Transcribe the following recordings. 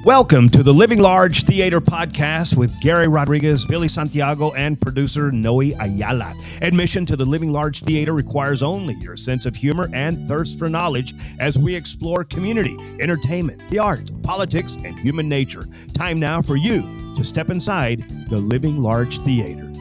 Welcome to the Living Large Theater podcast with Gary Rodriguez, Billy Santiago, and producer Noe Ayala. Admission to the Living Large Theater requires only your sense of humor and thirst for knowledge as we explore community, entertainment, the arts, politics, and human nature. Time now for you to step inside the Living Large Theater.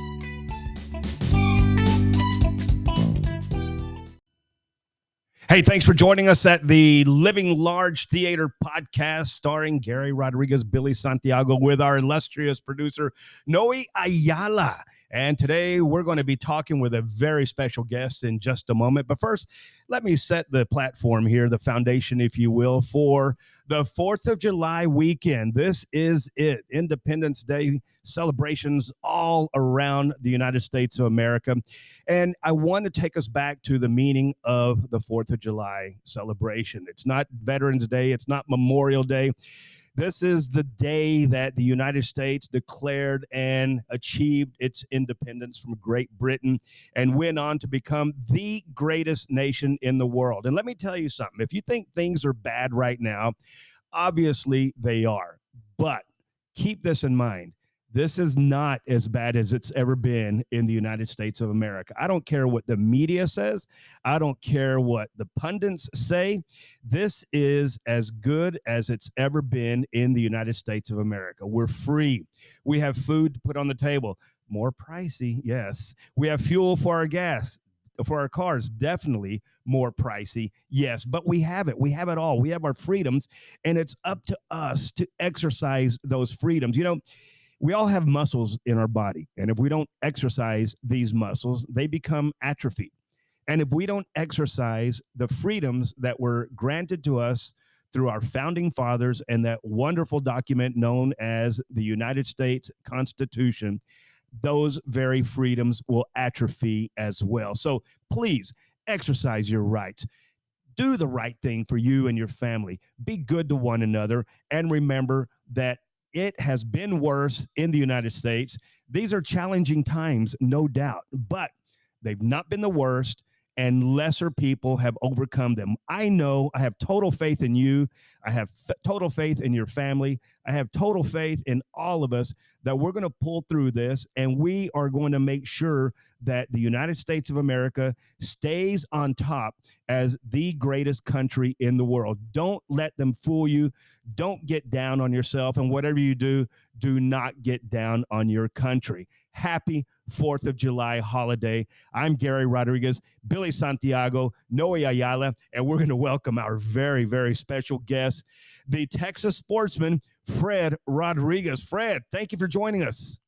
Hey, thanks for joining us at the Living Large Theater podcast starring Gary Rodriguez, Billy Santiago, with our illustrious producer, Noe Ayala. And today we're going to be talking with a very special guest in just a moment. But first, let me set the platform here, the foundation, if you will, for the 4th of July weekend. This is it. Independence Day celebrations all around the United States of America. And I want to take us back to the meaning of the 4th of July celebration. It's not Veterans Day. It's not Memorial Day. This is the day that the United States declared and achieved its independence from Great Britain and went on to become the greatest nation in the world. And let me tell you something. If you think things are bad right now, obviously they are. But keep this in mind. This is not as bad as it's ever been in the United States of America. I don't care what the media says. I don't care what the pundits say. This is as good as it's ever been in the United States of America. We're free. We have food to put on the table. More pricey, yes. We have fuel for our gas. For our cars, definitely more pricey, yes, but we have it. We have it all. We have our freedoms, and it's up to us to exercise those freedoms. You know, we all have muscles in our body, and if we don't exercise these muscles, they become atrophied. And if we don't exercise the freedoms that were granted to us through our founding fathers and that wonderful document known as the United States Constitution, those very freedoms will atrophy as well. So please exercise your rights. Do the right thing for you and your family. Be good to one another, and remember that it has been worse in the United States. These are challenging times, no doubt, but they've not been the worst, and lesser people have overcome them. I know. I have total faith in you. I have total faith in your family. I have total faith in all of us that we're going to pull through this, and we are going to make sure that the United States of America stays on top as the greatest country in the world. Don't let them fool you. Don't get down on yourself, and whatever you do, do not get down on your country. Happy 4th of July holiday. I'm Gary Rodriguez, Billy Santiago, Noe Ayala, and we're going to welcome our very, very special guest, the Texas Sportsman, Fred Rodriguez. Fred, thank you for joining us.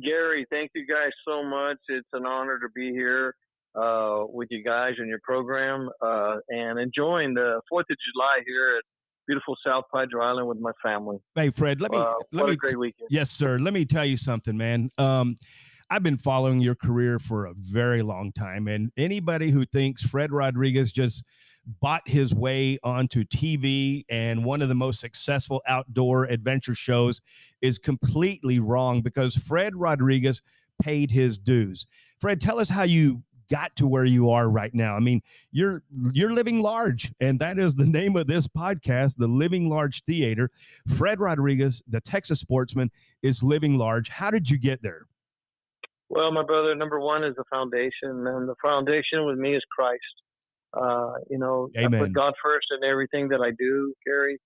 Gary, thank you guys so much. It's an honor to be here with you guys and your program and enjoying the 4th of July here at beautiful South Padre Island with my family. Hey, Fred, let me a great weekend. Yes, sir. Let me tell you something, man. I've been following your career for a very long time, and anybody who thinks Fred Rodriguez just bought his way onto TV and one of the most successful outdoor adventure shows is completely wrong, because Fred Rodriguez paid his dues. Fred, tell us how you got to where you are right now. I mean, you're living large, and that is the name of this podcast, the Living Large Theater. Fred Rodriguez, the Texas Sportsman, is living large. How did you get there? Well, my brother, number one is the foundation, and the foundation with me is Christ. Amen. I put God first in everything that I do, Gary.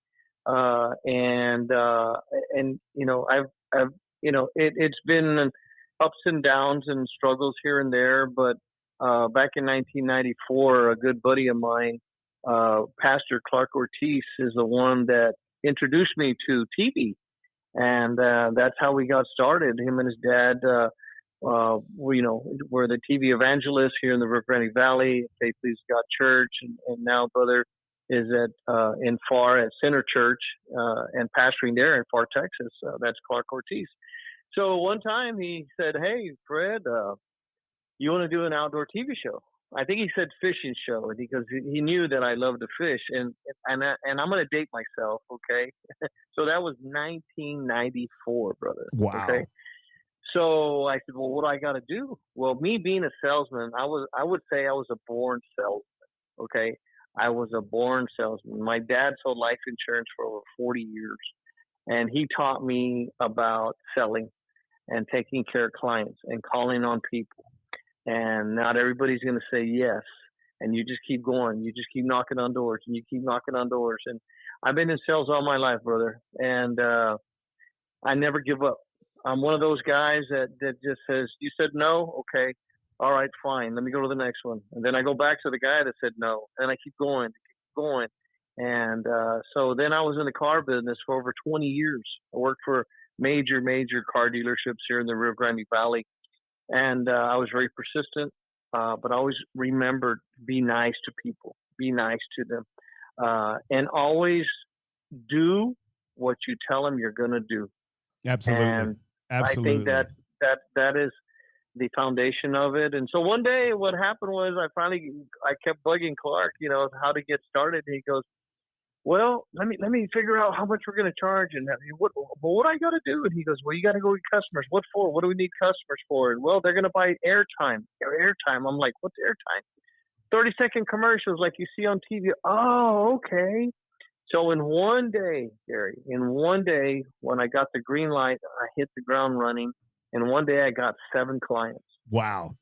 It's been ups and downs and struggles here and there, but back in 1994, a good buddy of mine, Pastor Clark Ortiz, is the one that introduced me to TV, and that's how we got started. Him and his dad, we're the TV evangelists here in the Rio Grande Valley, Faith Please God Church, and now brother is at Center Church and pastoring there in Far, Texas. That's Clark Ortiz. So one time he said, "Hey, Fred, you want to do an outdoor TV show?" I think he said fishing show, because he knew that I love to fish, and I'm going to date myself, okay? So that was 1994, brother. Wow. Okay. So I said, well, what do I got to do? Well, me being a salesman, I would say I was a born salesman. Okay. I was a born salesman. My dad sold life insurance for over 40 years. And he taught me about selling and taking care of clients and calling on people. And not everybody's going to say yes. And you just keep going. You just keep knocking on doors, and you keep knocking on doors. And I've been in sales all my life, brother. And I never give up. I'm one of those guys that just says, you said no? Okay. All right, fine. Let me go to the next one. And then I go back to the guy that said no. And I keep going, And so then I was in the car business for over 20 years. I worked for major car dealerships here in the Rio Grande Valley. And I was very persistent, but I always remembered, be nice to people, be nice to them, and always do what you tell them you're going to do. Absolutely. And Absolutely. I think that is the foundation of it. And so one day what happened was I kept bugging Clark, how to get started. And he goes, well, let me figure out how much we're going to charge, and what I got to do. And he goes, well, you got to go get customers. What for? What do we need customers for? And well, they're going to buy airtime. I'm like, what's airtime? 30-second commercials like you see on TV. Oh, okay. So in one day, Gary, when I got the green light, I hit the ground running. And one day I got 7 clients. Wow.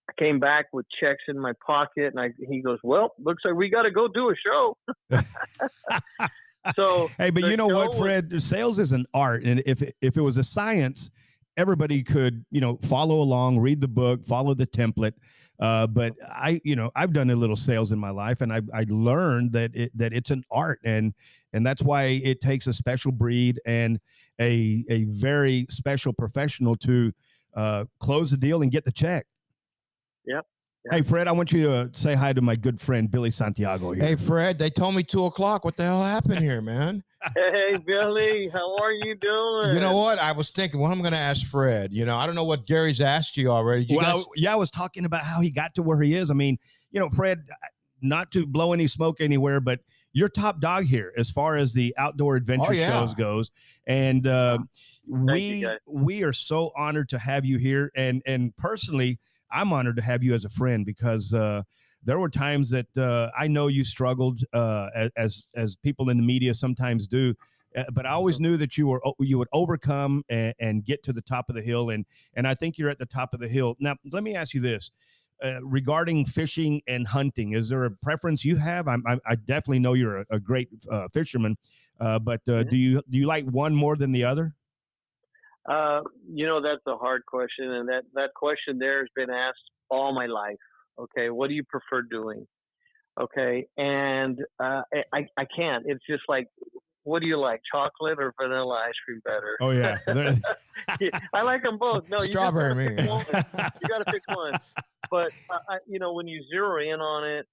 I came back with checks in my pocket, and he goes, well, looks like we got to go do a show. So, hey, but you know what, Fred? Sales is an art. And if it was a science, everybody could, follow along, read the book, follow the template. But I've done a little sales in my life, and I learned that it's an art, and that's why it takes a special breed and a very special professional to close the deal and get the check. Yep. Hey, Fred, I want you to say hi to my good friend, Billy Santiago here. Hey, Fred, they told me 2:00. What the hell happened here, man? Hey, Billy, how are you doing? You know what? I was thinking, what I'm going to ask Fred. I don't know what Gary's asked you already. I was talking about how he got to where he is. I mean, Fred, not to blow any smoke anywhere, but you're top dog here as far as the outdoor adventure shows goes. And we are so honored to have you here. And personally, I'm honored to have you as a friend, because there were times that I know you struggled as people in the media sometimes do, but I always knew that you would overcome and get to the top of the hill, and I think you're at the top of the hill. Now, let me ask you this. Regarding fishing and hunting, is there a preference you have? I definitely know you're a great fisherman, but do you like one more than the other? That's a hard question, and that question there has been asked all my life. Okay, what do you prefer doing? Okay, and I can't. It's just like, what do you like, chocolate or vanilla ice cream better? Oh yeah, I like them both. No, strawberry. You got to pick one. But when you zero in on it,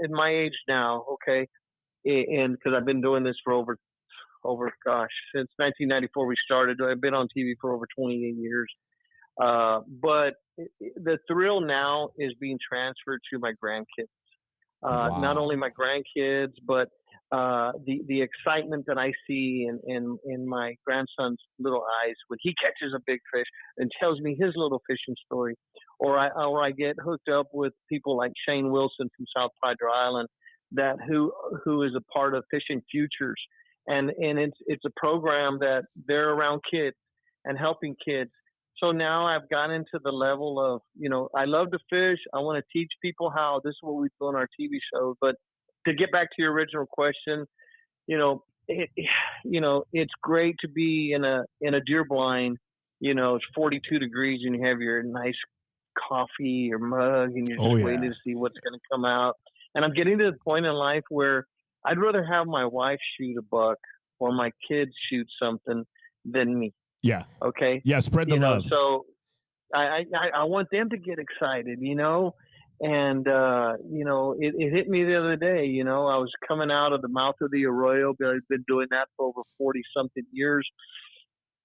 at my age now, okay, and because I've been doing this for over since 1994 we started. I've been on TV for over 28 years. But the thrill now is being transferred to my grandkids. Wow. Not only my grandkids, but the excitement that I see in my grandson's little eyes when he catches a big fish and tells me his little fishing story, or I get hooked up with people like Shane Wilson from South Padre Island, who is a part of Fishing Futures, and it's a program that they're around kids and helping kids. So now I've gotten to the level of, I love to fish. I want to teach people how. This is what we do on our TV shows. But to get back to your original question, it's great to be in a deer blind. It's 42 degrees and you have your nice coffee or mug and you're just waiting to see what's going to come out. And I'm getting to the point in life where I'd rather have my wife shoot a buck or my kids shoot something than me. Yeah. Okay. Yeah. Spread the love. So I want them to get excited, and, it hit me the other day, I was coming out of the mouth of the arroyo, but I've been doing that for over 40 something years.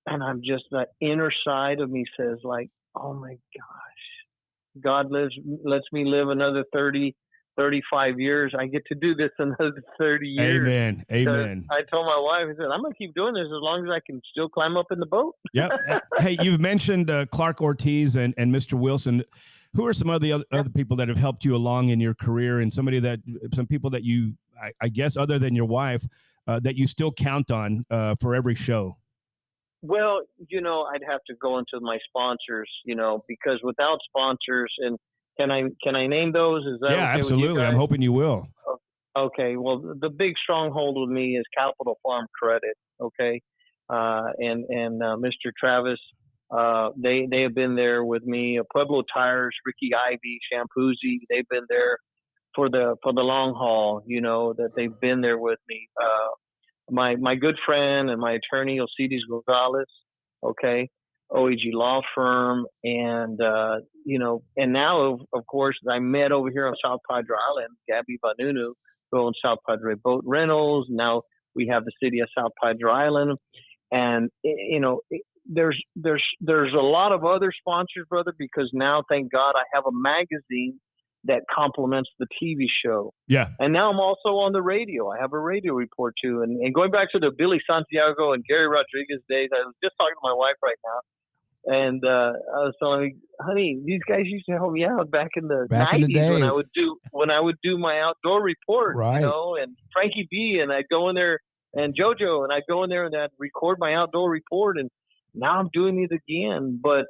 And I'm just, that inner side of me says like, oh my gosh, God lets me live another 35 years. I get to do this another 30 years. Amen. I told my wife, I said, I'm going to keep doing this as long as I can still climb up in the boat. Yep. Hey, you've mentioned Clark Ortiz and Mr. Wilson. Who are some of the other people that have helped you along in your career, and some people that you, I guess, other than your wife, that you still count on for every show? Well, I'd have to go into my sponsors, because without sponsors, and can I name those? Is that Yeah, okay absolutely. with you guys? I'm hoping you will. Okay. Well, the big stronghold with me is Capital Farm Credit. Okay. And Mr. Travis, they have been there with me. Pueblo Tires, Ricky Ivy, Shampoozy, they've been there for the long haul. That they've been there with me. My good friend and my attorney, Alcides Gonzalez. Okay. OEG Law Firm, and and now of course I met over here on South Padre Island, Gabby Vanunu, who owns South Padre Boat Rentals. Now we have the city of South Padre Island, and there's a lot of other sponsors, brother, because now thank God I have a magazine that complements the TV show. Yeah. And now I'm also on the radio. I have a radio report too. And going back to the Billy Santiago and Gary Rodriguez days, I was just talking to my wife right now. And I was telling her, honey, these guys used to help me out back in the 90s when I would do my outdoor report, right. And Frankie B, and I'd go in there, and JoJo, and I'd go in there and I'd record my outdoor report, and now I'm doing it again. But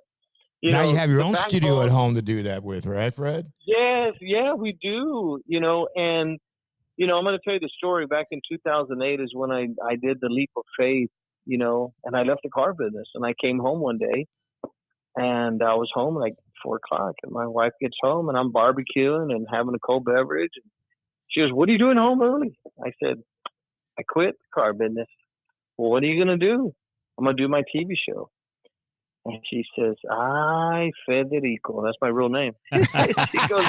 now you have your own studio at home to do that with, right, Fred? Yes, yeah, we do. And I'm going to tell you the story. Back in 2008 is when I did the leap of faith, and I left the car business, and I came home one day. And I was home like 4:00, and my wife gets home, and I'm barbecuing and having a cold beverage. And she goes, "What are you doing home early?" I said, "I quit the car business." "Well, what are you going to do?" "I'm going to do my TV show." And she says, "Ay, Federico," that's my real name. She goes,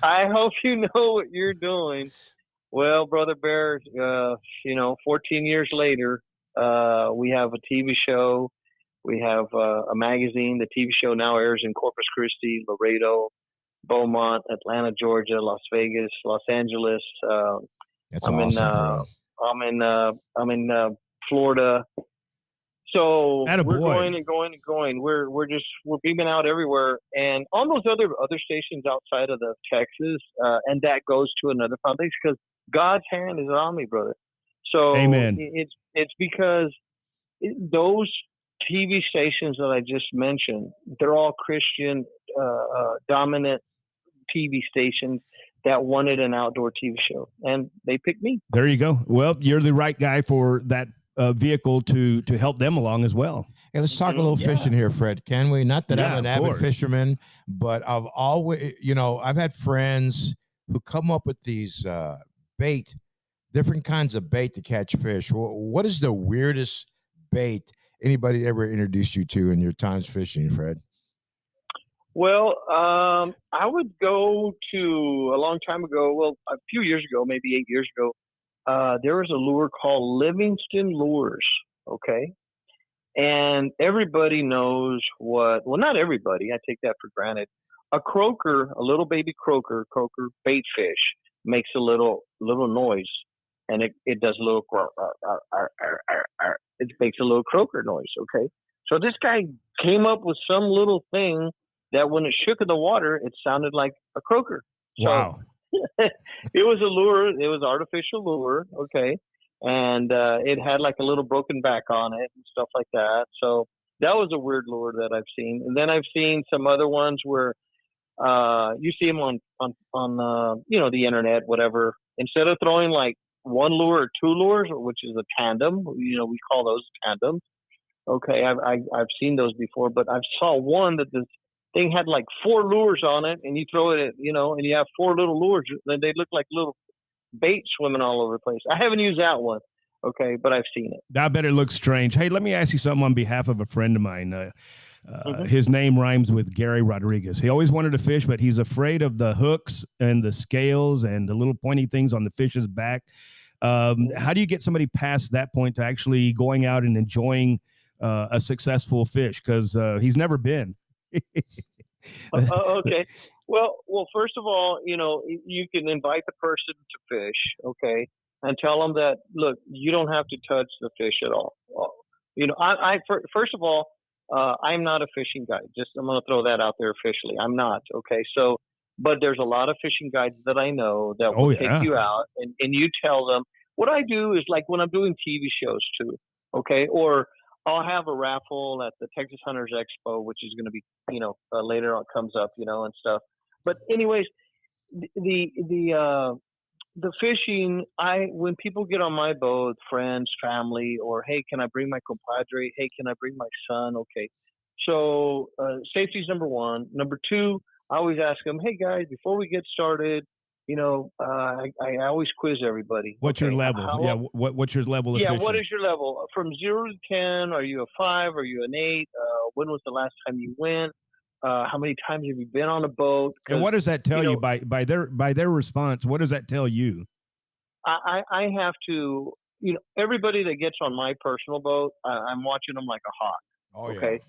"I hope you know what you're doing." Well, Brother Bear, 14 years later, we have a TV show. We have a magazine. The TV show now airs in Corpus Christi, Laredo, Beaumont, Atlanta, Georgia, Las Vegas, Los Angeles. That's awesome. I'm in Florida. So we're going and going and going. We're beaming out everywhere, and on those other stations outside of the Texas, and that goes to another foundation because God's hand is on me, brother. So Amen. It's because those TV stations that I just mentioned, they're all Christian dominant TV stations that wanted an outdoor TV show, and they picked me. There you go. Well, you're the right guy for that vehicle to help them along as well. Hey, let's talk a little fishing here, Fred. Can we? Not that I'm an avid fisherman, but I've always, I've had friends who come up with these bait, different kinds of bait to catch fish. What is the weirdest bait anybody ever introduced you to in your times fishing, Fred? Well, I would go to a long time ago. Well, a few years ago, maybe 8 years ago. There was a lure called Livingston Lures. Okay. And everybody knows well, not everybody. I take that for granted. A croaker, a little baby croaker bait fish makes a little noise, and it does a little it makes a little croaker noise. Okay. So this guy came up with some little thing that when it shook in the water, it sounded like a croaker. So, wow. It was a lure. It was artificial lure. Okay. And it had like a little broken back on it and stuff like that. So that was a weird lure that I've seen. And then I've seen some other ones where you see them on the internet, whatever. Instead of throwing like one lure or two lures, which is a tandem, we call those tandems. Okay, I've seen those before, but I saw one that this thing had like 4 lures on it, and you throw it, and you have 4 little lures, and they look like little bait swimming all over the place. I haven't used that one, okay, but I've seen it. I bet it looks strange. Hey, let me ask you something on behalf of a friend of mine. His name rhymes with Gary Rodriguez. He always wanted to fish, but he's afraid of the hooks and the scales and the little pointy things on the fish's back. How do you get somebody past that point to actually going out and enjoying a successful fish? Because he's never been. Okay. Well, first of all, you can invite the person to fish, okay, and tell them that, look, you don't have to touch the fish at all. First of all, I'm not a fishing guide. I'm going to throw that out there officially. I'm not, okay? So, but there's a lot of fishing guides that I know that will take you out, and you tell them, what I do is like when I'm doing TV shows too, okay, or I'll have a raffle at the Texas Hunters Expo, which is going to be, later on comes up, and stuff. But anyways, the fishing, when people get on my boat, friends, family, or hey, can I bring my compadre? Hey, can I bring my son? Okay. So safety is number one. Number two, I always ask them, hey guys, before we get started, I always quiz everybody. What's your level? What's your level of fishing? What is your level? From 0 to 10, are you a 5? Are you an 8? When was the last time you went? How many times have you been on a boat? And what does that tell you by their response? What does that tell you? I have to, everybody that gets on my personal boat, I'm watching them like a hawk. Oh, okay. Yeah.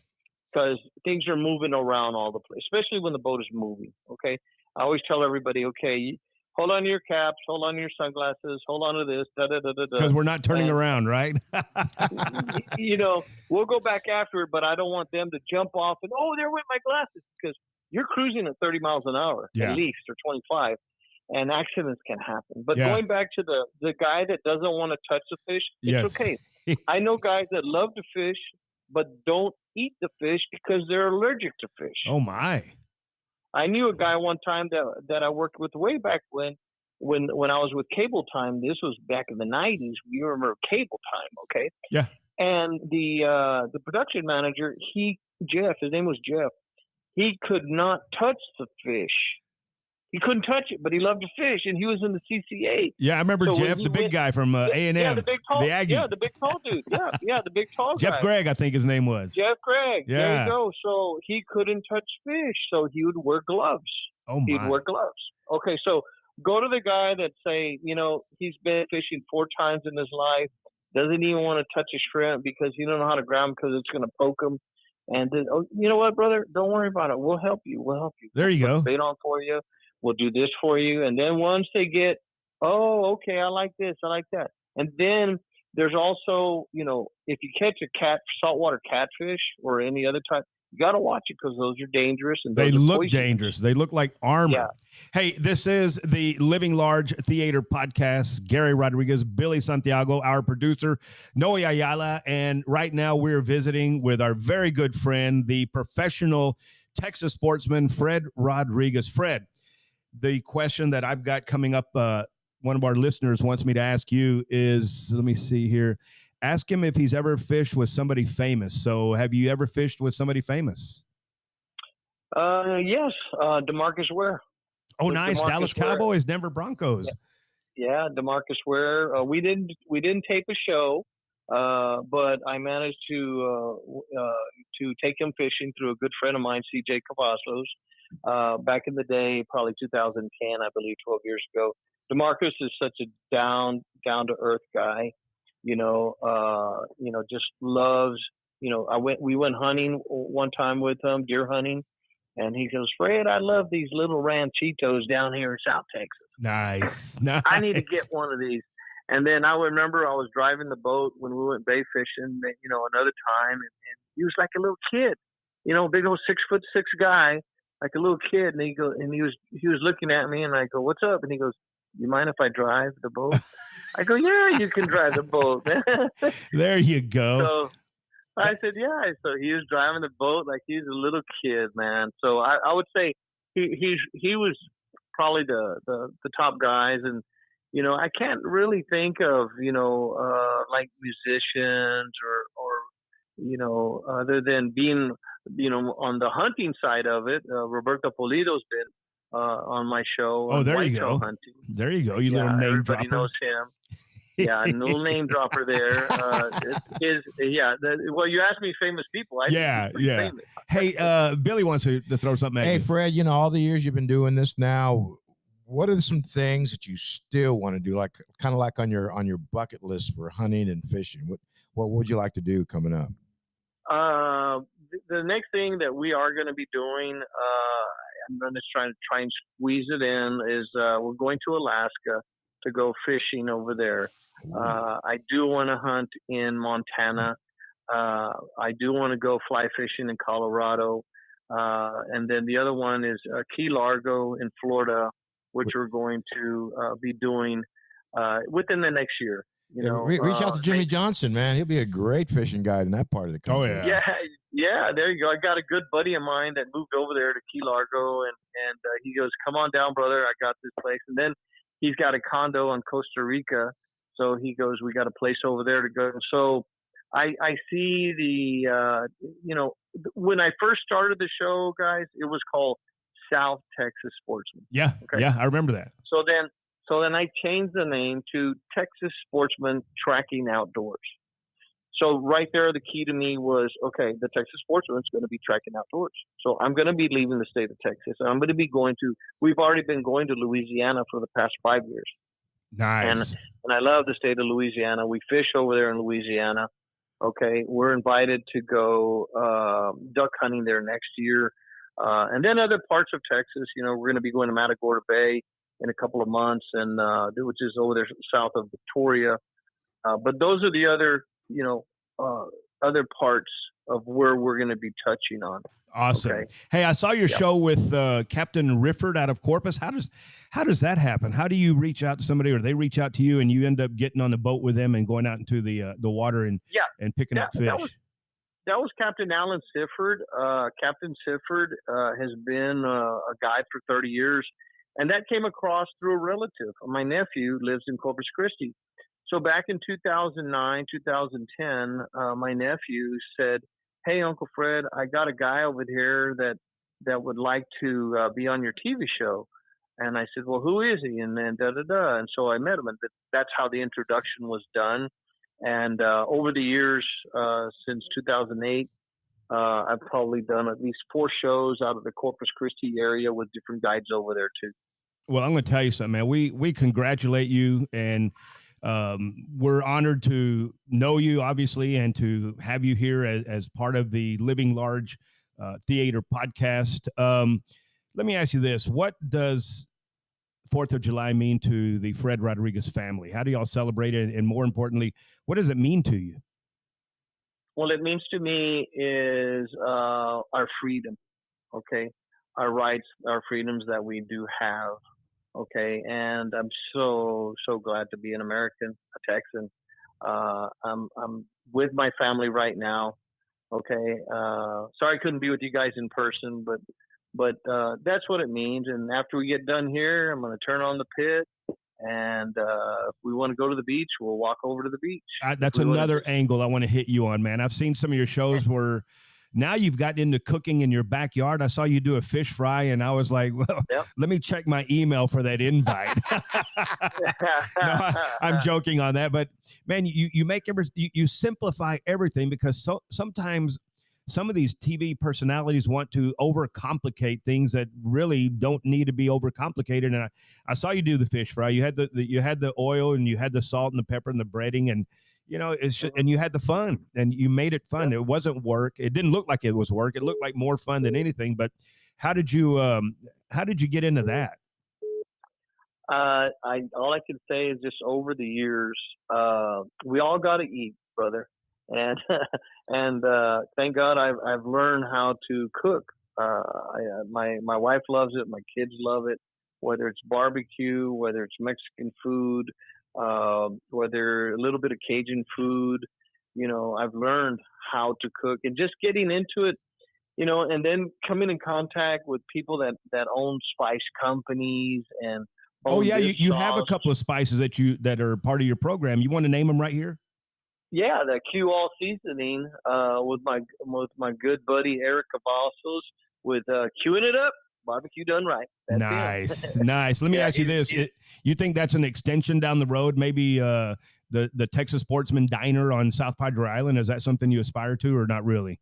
Because things are moving around all the place, especially when the boat is moving. Okay. I always tell everybody, okay, hold on to your caps, hold on to your sunglasses, hold on to this, Because we're not turning around, right? We'll go back after it, but I don't want them to jump off and, oh, there went my glasses, because you're cruising at 30 miles an hour at least, or 25, and accidents can happen. But going back to the guy that doesn't want to touch the fish, it's okay. I know guys that love to fish, but don't eat the fish because they're allergic to fish. Oh, my. I knew a guy one time that I worked with way back when I was with Cable Time. This was back in the 90s. You remember Cable Time, okay? Yeah. And the production manager, Jeff, his name was Jeff, he could not touch the fish. He couldn't touch it, but he loved to fish, and he was in the CCA. Yeah, I remember Jeff, the big guy from A&M. Yeah, the big tall, the Aggie. Yeah, the big tall dude. Yeah, the big tall Jeff guy. Gregg, I think his name was. Jeff Gregg. Yeah. There you go. So he couldn't touch fish, so he would wear gloves. Oh, my. He'd wear gloves. Okay, so go to the guy that say, he's been fishing 4 times in his life, doesn't even want to touch a shrimp because he don't know how to grab him because it's going to poke him. And then, you know what, brother? Don't worry about it. We'll help you. There you go. Put bait on for you. We'll do this for you. And then once they get, oh, okay, I like this, I like that. And then there's also, if you catch a saltwater catfish or any other type, you got to watch it because those are dangerous. And they look poisonous. dangerous. They look like armor. Yeah. Hey, this is the Living Large Theater Podcast. Gary Rodriguez, Billy Santiago, our producer, Noe Ayala. And right now we're visiting with our very good friend, the professional Texas sportsman, Fred Rodriguez. Fred, the question that I've got coming up, one of our listeners wants me to ask you is, let me see here. Ask him if he's ever fished with somebody famous. So have you ever fished with somebody famous? Yes. DeMarcus Ware. Oh, nice. DeMarcus Dallas Ware. Cowboys, Denver Broncos. Yeah, DeMarcus Ware. We didn't tape a show, but I managed to take him fishing through a good friend of mine, CJ Cavazos. Back in the day, probably 2010, I believe, 12 years ago. DeMarcus is such a down to earth guy. Just loves. We went hunting one time with him, deer hunting, and he goes, Fred, I love these little ranchitos down here in South Texas. Nice. I need to get one of these. And then I remember I was driving the boat when we went bay fishing, another time, and he was like a little kid, big old 6'6" guy, like a little kid, and he was looking at me, and I go, what's up? And he goes, you mind if I drive the boat? I go, yeah, you can drive the boat, man. There you go. So I said, yeah. So he was driving the boat like he's a little kid, man. So I would say he was probably the top guys, and I can't really think of like musicians or other than being on the hunting side of it. Roberto Pulido's been on my show. Oh, there you go. Hunting. There you go. You little name dropper. Everybody knows him. Yeah, little name dropper there. Well, you asked me famous people. Yeah. Famous. Hey, Billy wants to throw something at you. Hey, Fred, all the years you've been doing this now, what are some things that you still want to do, like kind of like on your bucket list for hunting and fishing? What would you like to do coming up? The next thing that we are going to be doing, I'm going to try and squeeze it in, is we're going to Alaska to go fishing over there. I do want to hunt in Montana. I do want to go fly fishing in Colorado. And then the other one is Key Largo in Florida, which we're going to be doing. within the next year. Reach out to Jimmy Johnson, man. He'll be a great fishing guide in that part of the country. Oh yeah. Yeah. There you go. I got a good buddy of mine that moved over there to Key Largo, and he goes, "Come on down, brother. I got this place." And then he's got a condo in Costa Rica, so he goes, "We got a place over there to go." So I see the when I first started the show, guys, it was called South Texas Sportsman. Yeah. Okay? Yeah, I remember that. So then I changed the name to Texas Sportsman Tracking Outdoors. So right there, the key to me was, okay, the Texas Sportsman is going to be tracking outdoors. So I'm going to be leaving the state of Texas. I'm going to be we've already been going to Louisiana for the past 5 years. Nice. And I love the state of Louisiana. We fish over there in Louisiana. Okay. We're invited to go duck hunting there next year. And then other parts of Texas, we're going to be going to Matagorda Bay in a couple of months, and which is over there south of Victoria. But those are the other, other parts of where we're going to be touching on. Awesome. Okay? Hey, I saw your show with Captain Rifford out of Corpus. How does that happen? How do you reach out to somebody, or they reach out to you, and you end up getting on the boat with them and going out into the water and picking up fish? That was Captain Alan Sifford. Captain Sifford has been a guide for 30 years, and that came across through a relative. My nephew lives in Corpus Christi. So back in 2009, 2010, my nephew said, "Hey, Uncle Fred, I got a guy over here that would like to be on your TV show." And I said, "Well, who is he?" And then da-da-da. And so I met him, and that's how the introduction was done. And over the years, since 2008, I've probably done at least 4 shows out of the Corpus Christi area with different guides over there too. Well, I'm going to tell you something, man. We congratulate you, and we're honored to know you, obviously, and to have you here as part of the Living Large Theater podcast. Let me ask you this. What does 4th of July mean to the Fred Rodriguez family? How do y'all celebrate it? And more importantly, what does it mean to you? Well, it means to me is our freedom, okay? Our rights, our freedoms that we do have, okay? And I'm so glad to be an American, a Texan. I'm with my family right now, okay? Sorry I couldn't be with you guys in person, but that's what it means. And after we get done here, I'm going to turn on the pit. And if we want to go to the beach, we'll walk over to the beach. That's another angle I want to hit you on, man. I've seen some of your shows where now you've gotten into cooking in your backyard. I saw you do a fish fry, and I was like, well, let me check my email for that invite. No, I'm joking on that. But, man, you make you simplify everything, because sometimes some of these TV personalities want to overcomplicate things that really don't need to be overcomplicated. And I saw you do the fish fry. You had the oil, and you had the salt and the pepper and the breading, and it's just, and you had the fun, and you made it fun. It wasn't work. It didn't look like it was work. It looked like more fun than anything. But how did you get into that? All I can say is just over the years, we all got to eat, brother. And thank God I've learned how to cook. My wife loves it. My kids love it. Whether it's barbecue, whether it's Mexican food, whether a little bit of Cajun food, I've learned how to cook, and just getting into it, and then coming in contact with people that own spice companies and. Oh yeah, you have a couple of spices that are part of your program. You want to name them right here? Yeah, the Q All seasoning with my good buddy Eric Cavazos with queuing it up, barbecue done right. That's nice. Let me ask you this: you think that's an extension down the road? Maybe the Texas Sportsman Diner on South Padre Island? Is that something you aspire to, or not really?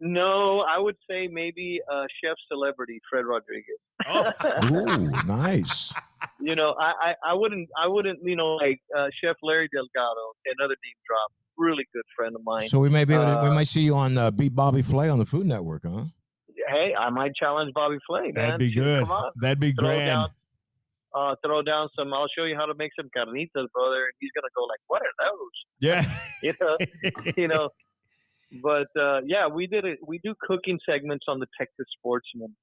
No, I would say maybe chef celebrity Fred Rodriguez. Oh, ooh, nice. I wouldn't, like Chef Larry Delgado, another name drop. Really good friend of mine. So we may see you on Beat Bobby Flay on the Food Network, huh? Hey, I might challenge Bobby Flay, man. That'd be good. Come on. That'd be grand. Throw down some. I'll show you how to make some carnitas, brother. And he's gonna go like, "What are those?" Yeah. But we do cooking segments on the Texas Sportsman,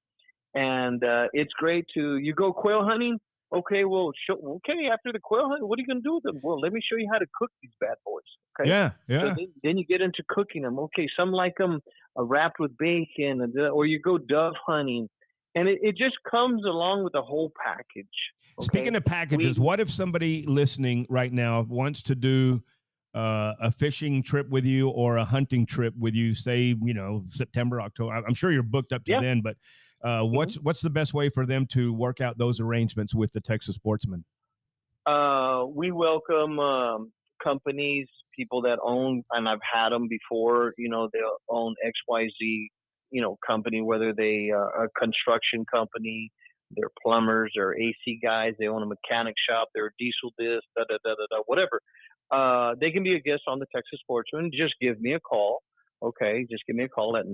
and it's great you go quail hunting. Okay, well, okay. After the quail hunt, what are you going to do with them? Well, let me show you how to cook these bad boys. Okay. Yeah, So then you get into cooking them. Okay, some like them wrapped with bacon, or you go dove hunting, and it just comes along with the whole package. Okay? Speaking of packages, what if somebody listening right now wants to do a fishing trip with you or a hunting trip with you? Say, September, October. I'm sure you're booked up to then, but what's the best way for them to work out those arrangements with the Texas Sportsman? We welcome companies, people that own, and I've had them before. They'll own XYZ, company, whether they are a construction company, they're plumbers, or AC guys, they own a mechanic shop, they're a diesel disc, whatever. They can be a guest on the Texas Sportsman. Just give me a call. Okay, just give me a call at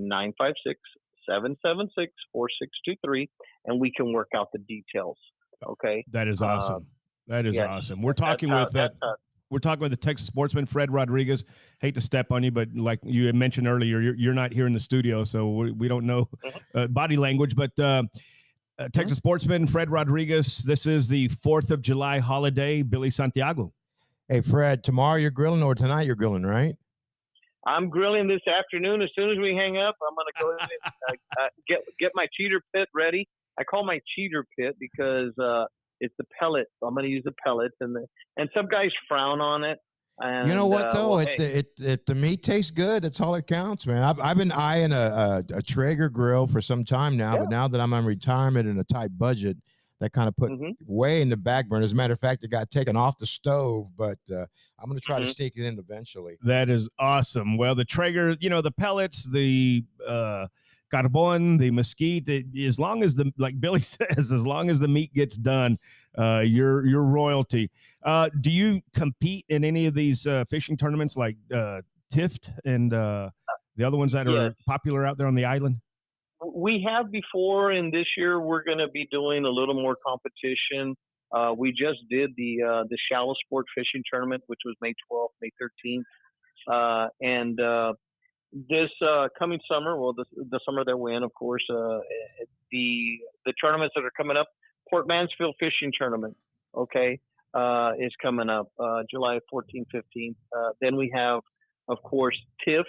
956-776-4623, and we can work out the details. Okay, that is awesome. That is awesome. We're talking with the Texas Sportsman, Fred Rodriguez. Hate to step on you, but like you had mentioned earlier, you're not here in the studio, so we don't know body language. But Texas Sportsman, Fred Rodriguez. This is the 4th of July holiday. Billy Santiago. Hey, Fred, tomorrow you're grilling, or tonight you're grilling, right? I'm grilling this afternoon. As soon as we hang up, I'm going to go ahead and get my cheater pit ready. I call my cheater pit because it's the pellet. So I'm going to use the pellets, and some guys frown on it. And, you know what though? The meat tastes good. That's all that counts, man. I've been eyeing a Traeger grill for some time now, but now that I'm on retirement and a tight budget, that kind of put way in the back burner. As a matter of fact, it got taken off the stove, but I'm going to try to sneak it in eventually. That is awesome. Well, the Traeger, the pellets, the carbon, the mesquite, as long as like Billy says, as long as the meat gets done, you're royalty. Do you compete in any of these fishing tournaments like Tift and the other ones that are popular out there on the island? We have before, and this year we're going to be doing a little more competition. We just did the shallow sport fishing tournament, which was May 12th, May 13th, and this coming summer, the summer that we're in, of course, the tournaments that are coming up, Port Mansfield Fishing Tournament, is coming up July 14th, 15th. Then we have, of course, TIFF,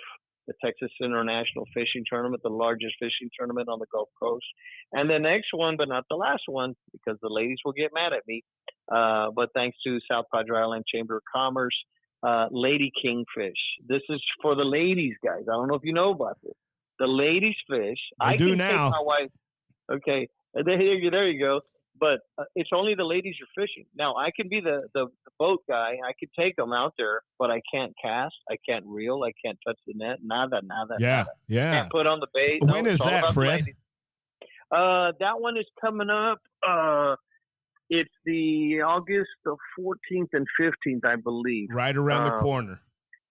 the Texas International Fishing Tournament, the largest fishing tournament on the Gulf Coast. And the next one, but not the last one, because the ladies will get mad at me, but thanks to South Padre Island Chamber of Commerce, Lady Kingfish. This is for the ladies, guys. I don't know if you know about this. The ladies fish. I do now. Take my wife. Okay, there you go. But it's only the ladies you're fishing. Now, I can be the boat guy. I could take them out there, but I can't cast. I can't reel. I can't touch the net. Nada. Yeah. Can't put on the bait. When is that, Fred? That one is coming up. It's the August the 14th and 15th, I believe. Right around the corner.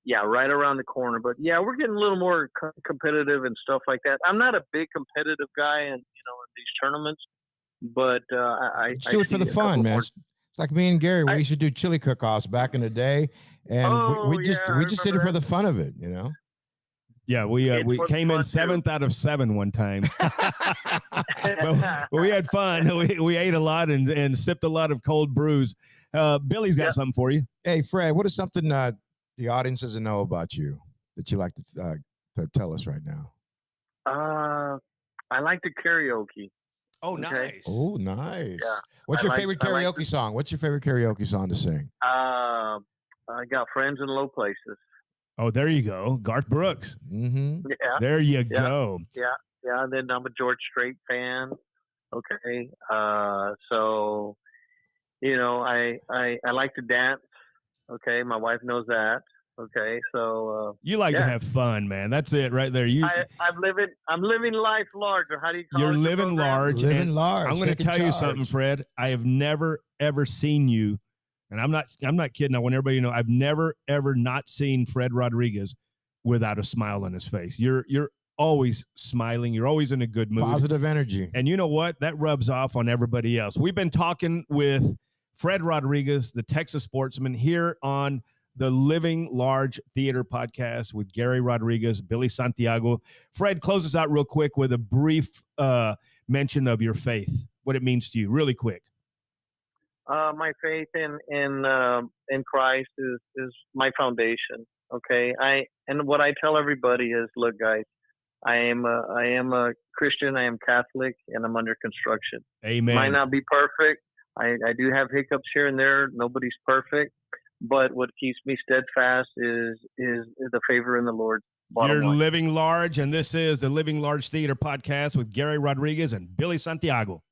Yeah, right around the corner. But yeah, we're getting a little more competitive and stuff like that. I'm not a big competitive guy in these tournaments, but I do it for the fun, man. It's like me and Gary. We used to do chili cook-offs back in the day, and we just did it for the fun of it, Yeah, we came in 7th out of 7 one time. but we had fun. We ate a lot and sipped a lot of cold brews. Billy's got something for you. Hey, Fred, what is something the audience doesn't know about you that you like to tell us right now? I like to karaoke. Oh, nice. Oh, nice. Yeah. What's your favorite karaoke song? What's your favorite karaoke song to sing? I got Friends in Low Places. Oh, there you go. Garth Brooks. Mm-hmm. Yeah. There you go. Yeah. And then I'm a George Strait fan. Okay. So, I like to dance. Okay. My wife knows that. Okay. So, you like to have fun, man. That's it right there. I'm living life large. Or how do you call it? You're living large. Living large. I'm going to tell you something, Fred. I have never, ever seen you. And I'm not kidding. I want everybody to know I've never, ever not seen Fred Rodriguez without a smile on his face. You're always smiling. You're always in a good mood. Positive energy. And you know what? That rubs off on everybody else. We've been talking with Fred Rodriguez, the Texas Sportsman, here on the Living Large Theater podcast with Gary Rodriguez, Billy Santiago. Fred, close us out real quick with a brief mention of your faith, what it means to you, really quick. My faith in Christ is my foundation. Okay, and what I tell everybody is, look, guys, I am a Christian. I am Catholic, and I'm under construction. Amen. Might not be perfect. I do have hiccups here and there. Nobody's perfect, but what keeps me steadfast is the favor in the Lord. You're living large, and this is the Living Large Theater Podcast with Gary Rodriguez and Billy Santiago.